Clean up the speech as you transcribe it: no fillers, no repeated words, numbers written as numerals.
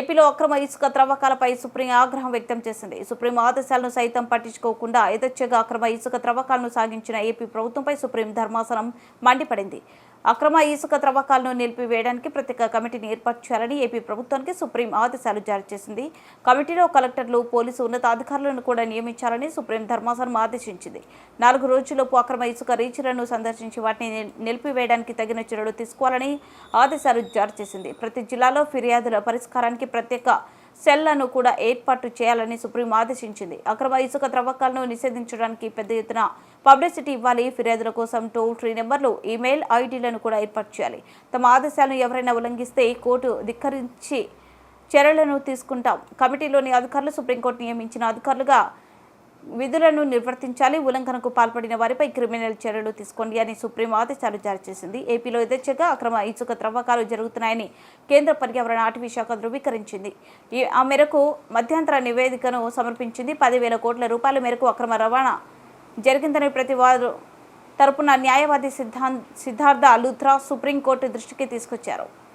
ఏపీలో అక్రమ ఇసుక త్రవ్వకాలపై సుప్రీం ఆగ్రహం వ్యక్తం చేసింది. సుప్రీం ఆదేశాలను సైతం పట్టించుకోకుండా యథేచ్ఛగా అక్రమ ఇసుక త్రవ్వకాలను సాగించిన ఏపీ ప్రభుత్వంపై సుప్రీం ధర్మాసనం మండిపడింది. అక్రమ ఇసుక త్రవ్వకాలను నిలిపివేయడానికి ప్రత్యేక కమిటీని ఏర్పాటు చేయాలని ఏపీ ప్రభుత్వానికి సుప్రీం ఆదేశాలు జారీ చేసింది. కమిటీలో కలెక్టర్లు, పోలీసు ఉన్నతాధికారులను కూడా నియమించాలని సుప్రీం ధర్మాసనం ఆదేశించింది. 4 రోజుల్లోపు అక్రమ ఇసుక రీచ్లను సందర్శించి వాటిని నిలిపివేయడానికి తగిన చర్యలు తీసుకోవాలని ఆదేశాలు జారీ చేసింది. ప్రతి జిల్లాలో ఫిర్యాదుల పరిష్కారానికి ప్రత్యేక సెల్లను కూడా ఏర్పాటు చేయాలని సుప్రీం ఆదేశించింది. అక్రమ ఇసుక త్రవ్వకాలను నిషేధించడానికి పెద్ద ఎత్తున పబ్లిసిటీ ఇవ్వాలి. ఫిర్యాదుల కోసం టోల్ ఫ్రీ నెంబర్లు, ఈమెయిల్ ఐడీలను కూడా ఏర్పాటు చేయాలి. తమ ఆదేశాలను ఎవరైనా ఉల్లంఘిస్తే కోర్టు ధిక్కరించి చర్యలను తీసుకుంటాం. కమిటీలోని అధికారులు సుప్రీంకోర్టు నియమించిన అధికారులుగా విధులను నిర్వర్తించాలి. ఉల్లంఘనకు పాల్పడిన వారిపై క్రిమినల్ చర్యలు తీసుకోండి అని సుప్రీం ఆదేశాలు జారీ చేసింది. ఏపీలో యథేచ్ఛగా అక్రమ ఇసుక త్రవ్వకాలు జరుగుతున్నాయని కేంద్ర పర్యావరణ అటవీ శాఖ ధృవీకరించింది. ఆ మేరకు మధ్యంతర నివేదికను సమర్పించింది. 10,000 కోట్ల రూపాయల మేరకు అక్రమ రవాణా జరిగిందని ప్రతి వారు తరపున న్యాయవాది సిద్ధార్థ లూథ్రా సుప్రీంకోర్టు దృష్టికి తీసుకొచ్చారు.